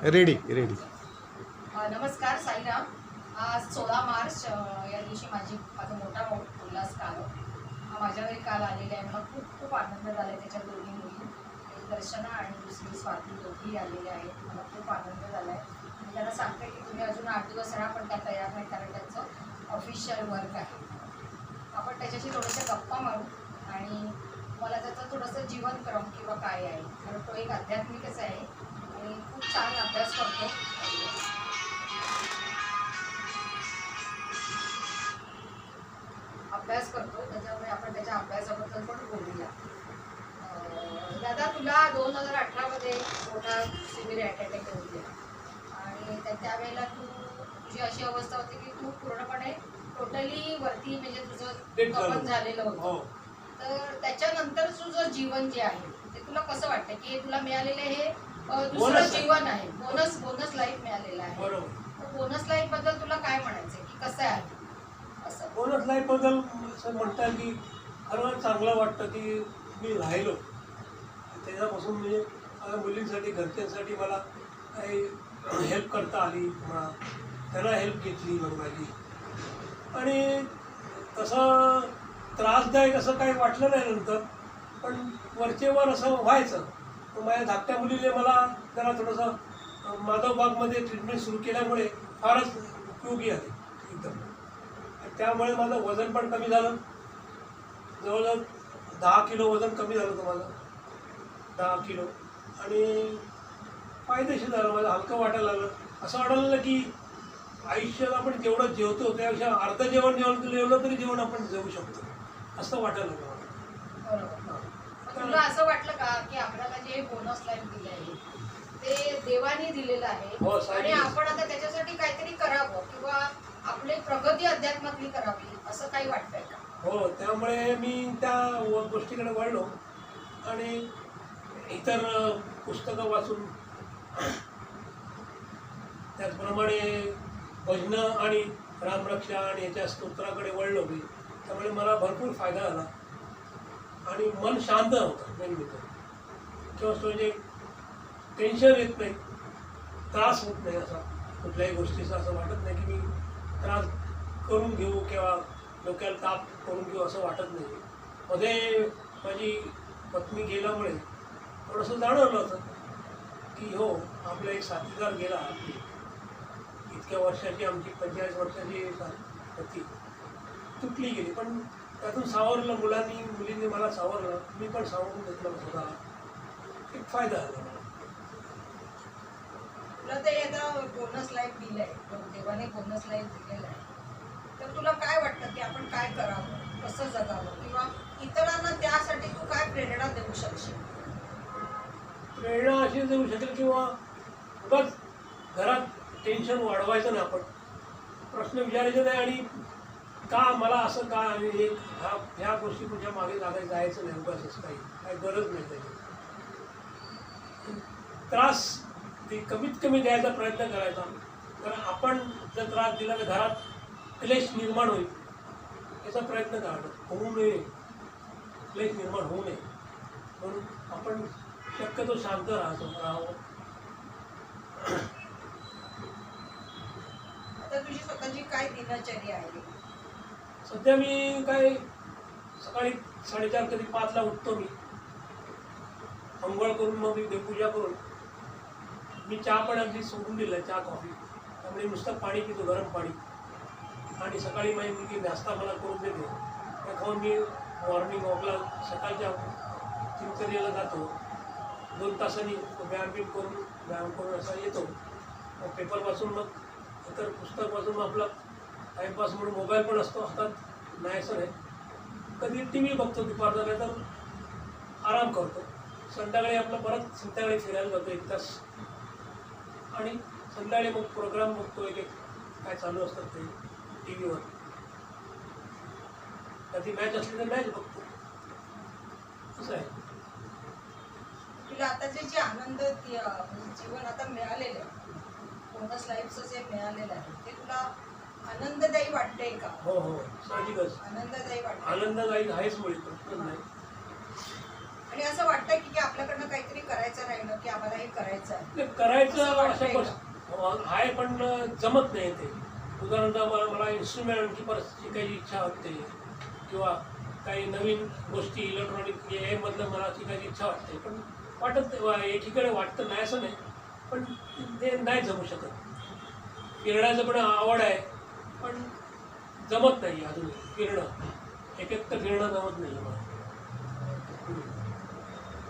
Ready ready. नमस्कार साईराम. आज 16 मार्च या दिवशी माझा मोठा भाऊ उल्हास कालो हा माझ्या घरी काल आलेला आहे. मला खूप खूप आनंद झाला आहे. त्याच्या दोन्ही मुली, एक दर्शना आणि दुसरी स्वाती, दोघी आलेल्या आहेत. मला खूप आनंद झाला आहे. मी त्यांना सांगते की तुम्ही अजून 8 दिवस राहा, पण त्या तयार नाही, कारण त्यांचं ऑफिशियल वर्क आहे. आपण त्याच्याशी थोड्याशा गप्पा मारू आणि मला त्याचं थोडंसं जीवनक्रम किंवा काय आहे, कारण तो एक आध्यात्मिकच आहे आणि खूप छान अभ्यास करतो. त्याच्यामुळे आपण त्याच्या अभ्यासाबद्दल पण बोलूया. दादा, तुला 2018 मध्ये मोठा सिव्हिल अटॅक येऊन गेला आणि त्यावेळेला तुझी अशी अवस्था होती की तू पूर्णपणे टोटली वरती, म्हणजे तुझं गमन झालेलं होतं. तर त्याच्यानंतर तुझं जीवन जे आहे ते तुला कसं वाटतं की तुला मिळालेलं हे दुसरं जीवन आहे, बोनस लाईफ मिळालेलं आहे. तर बोनस लाईफ बद्दल तुला काय म्हणायचं की कसं आहे? असं बोनस लाईफ बद्दल असं म्हणतात की खरं चांगलं वाटतं की मी राहिलो. त्याच्यापासून म्हणजे माझ्या मुलींसाठी, घरच्यांसाठी मला काही हेल्प करता आली, मला त्यांना हेल्प घेतली मग माझी. आणि तसं त्रासदायक असं काही वाटलं नाही नंतर, पण वरचेवर असं व्हायचं. माझ्या धाकट्या मुलीने मला जरा थोडंसं माधवबागमध्ये ट्रीटमेंट सुरू केल्यामुळे फारच उपयोगी आहे एकदम. त्यामुळे माझं वजन पण कमी झालं. जवळजवळ 10 किलो वजन कमी झालं होतं माझं, 10 किलो. आणि फायदेशीर झालं, मला हलकं वाटायला लागलं. असं वाटायला लागलं की आयुष्यात आपण जेवढं जेवतो त्यापेक्षा अर्ध जेवलं तरी जेवण आपण जेवू शकतो, असं वाटायला लागलं मला. बरोबर. तुला असं वाटलं का की आपल्याला जे बोनस लाईफ दिलं आहे ते देवाने दिलेलं आहे आणि आपण आता त्याच्यासाठी काहीतरी करावं किंवा आपली प्रगती अध्यात्मातली करावी, असं काही वाटतंय का? हो, त्यामुळे मी त्या गोष्टीकडे वळलो आणि इतर पुस्तकं वाचून, त्याचप्रमाणे भजनं आणि रामरक्षा आणि याच्या स्तोत्राकडे वळलो मी. त्यामुळे मला भरपूर फायदा झाला आणि मन शांत होतं. मेन म्हणजे किंवा म्हणजे टेन्शन येत नाही, त्रास होत नाही. असा कुठल्याही गोष्टीचा असं वाटत नाही की मी त्रास करून घेऊ किंवा डोक्याला ताप करून घेऊ, असं वाटत नाही. मध्ये माझी पत्नी गेल्यामुळे थोडंसं जाणवलं होतं की हो, आपला एक साथीदार गेला. आपली इतक्या वर्षाची, आमची 45 वर्षाची पती तुटली गेली. पण त्यातून सावरलं मुलींनी मला सावरलं, मी पण सावरून घेतलं स्वतःला. एक फायदा झाला मला. तुला ते आता बोनस लाईफ दिलंय, देवाने बोनस लाईफ दिलेलं आहे, तर तुला काय वाटतं की आपण काय करावं, कसं जगावं, किंवा इतरांना त्यासाठी तू काय प्रेरणा देऊ शकशील? प्रेरणा अशी देऊ शकेल किंवा उगाच घरात टेन्शन वाढवायचं नाही, आपण प्रश्न विचारायचे नाही आणि का मला असं का आणि ह्या गोष्टी तुझ्या मागे जायचं नाही. उगाच असं काही गरज नाही त्याची. त्रास ते कमीत कमी द्यायचा प्रयत्न करायचा. कारण आपण जर त्रास दिला तर घरात क्लेश निर्माण होईल, याचा प्रयत्न करायचा. होऊ नये, क्लेश निर्माण होऊ नये म्हणून आपण शक्यतो शांत राहावं. आता तुझी स्वतःची काय दिनचर्या आहे? सध्या मी काय सकाळी 4:30 कधी 5ला उठतो. मी अंघोळ करून मग मी देवपूजा करून मी चहा पण अगदी सोडून दिला आहे, चहा कॉफी. त्यामुळे नुसतं पाणी पितो, गरम पाणी. आणि सकाळी माझी मुलगी नाश्ता मला करून देते. त्या खाऊन मी मॉर्निंग वॉकला सकाळच्या दिनचर्याला जातो. 2 तासांनी व्यायाम करून असा येतो. मग पेपर वाचून, मग इतर पुस्तक वाचून, मग आपला टाईमपास म्हणून मोबाईल पण असतो हातात, नाही असं नाही. कधी टी व्ही बघतो दुपारचा, नाही तर आराम करतो. संध्याकाळी आपलं परत संध्याकाळी फिरायला जातो 1 तास आणि संध्याकाळी मग प्रोग्राम बघतो. एक काय चालू असतात ते टी व्हीवर. कधी मॅच असली तर मॅच बघतो. असं आहे. तुला आता जे आनंद जीवन आता मिळालेलं आहे, बोनस लाईफचं जे मिळालेलं आहे, ते तुला आनंददायी वाटतंय का? हो, साहजिकच आनंददायी वाटतं. आनंददायी आहेच, मुळे प्रश्न नाही. आणि असं वाटतंय की आपल्याकडनं काहीतरी करायचं राहिलं की आम्हाला हे करायचं आहे. ते करायचं असं वाटतंय अशा गोष्ट आहे पण जमत नाही ते. उदाहरणार्थ मला इन्स्ट्रुमेंटची परत शिकायची इच्छा होते किंवा काही नवीन गोष्टी इलेक्ट्रॉनिक हे मधलं मला शिकायची इच्छा वाटते, पण वाटत एकीकडे वाटतं नाही असं नाही, पण ते नाही जमू शकत. फिरण्याचं पण आवड आहे, पण जमत नाही अजून फिरणं. एकत्र फिरणं जमत नाही मला.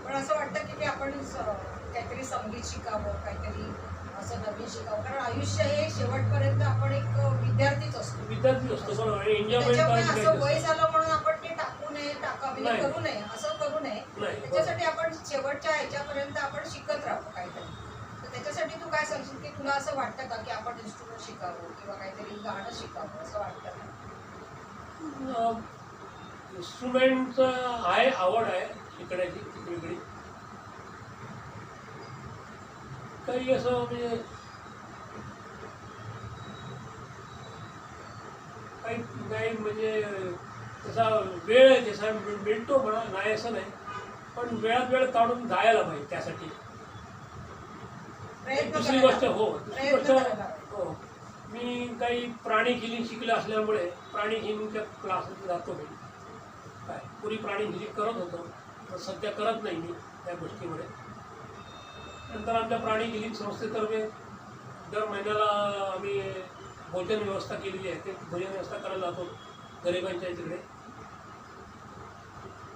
पण असं वाटतं की आपण काहीतरी संगीत शिकावं, काहीतरी असं नवीन शिकावं, कारण आयुष्य हे शेवटपर्यंत आपण एक विद्यार्थीच असतो. विद्यार्थी असतो बरोबर, एन्जॉयमेंट त्याच्यामुळे करायची असं वय काही झालं म्हणून आपण ते टाकू नये, म्हणजे नाही. करू नये, असं करू नये. नाही. त्याच्यासाठी आपण शेवटच्या ह्याच्यापर्यंत आपण शिकत राहू काहीतरी. तर त्याच्यासाठी तू काय सांगशील की तुला असं वाटतं का की आपण इन्स्ट्रुमेंट शिकावं किंवा काहीतरी गाणं शिकावं असं वाटतं का? इन्स्ट्रुमेंटचं आहे, आवड आहे शिकण्याची वेगळी. काही असं म्हणजे काही नाही म्हणजे तसा वेळ जसा मिळतो म्हणा, नाही असं नाही, पण वेळात वेळ काढून जायला पाहिजे त्यासाठी. प्रयत्न दुसरी करायला गोष्ट हो, दुसरी प्रयत्न गोष्ट करायला. हो, मी काही प्राणी हिलिंग शिकलं असल्यामुळे प्राणी हिलिंगच्या क्लासेस जातो मी. काय पूर्वी प्राणी हिलिंग करत होतो, तर सध्या करत नाही मी त्या गोष्टीमुळे. नंतर आमच्या प्राणी हिलिंग संस्थेतर्फे दर महिन्याला आम्ही भोजन व्यवस्था केलेली आहे, ते भोजन व्यवस्था करायला जातो गरिबांच्या तिकडे.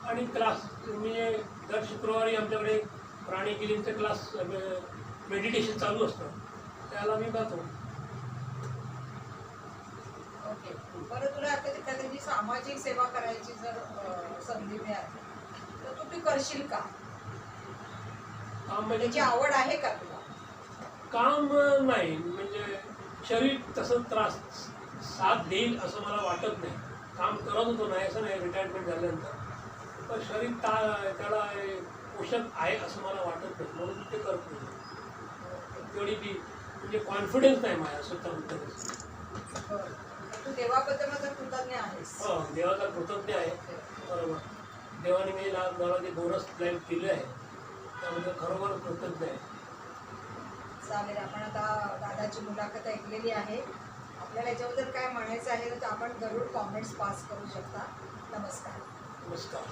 आणि क्लास मी दर शुक्रवारी आमच्याकडे प्राणी हिलिंगचे क्लास मेडिटेशन चालू असतं, त्याला मी जातो. ओके. बरं, तुला आता एखादी सामाजिक सेवा करायची जर संधी मिळाली तर तू ती करशील का? काम म्हणजे त्याची आवड आहे का तुला? काम नाही म्हणजे शरीर तसं त्रास साथ देईल असं मला वाटत नाही. काम करत होतो नाही असं नाही रिटायरमेंट झाल्यानंतर, पण शरीर त्याला पोषक आहे असं मला वाटत नाही, म्हणून ते करत नाही. तेवढी ती म्हणजे कॉन्फिडन्स नाही माझ्या स्वतःबद्दल. बरं. तू देवाबद्दल माझा कृतज्ञ आहेस. हो, देवाचा कृतज्ञ आहे. बरोबर, देवाने मला जे बोनस लाईफ दिले आहे त्याबद्दल खरोखर कृतज्ञ आहे. चालेल, आपण आता दादाची मुलाखत ऐकलेली आहे. आपल्याला याच्याबद्दल काय म्हणायचं आहे तर आपण जरूर कॉमेंट्स पास करू शकता. नमस्कार. नमस्कार.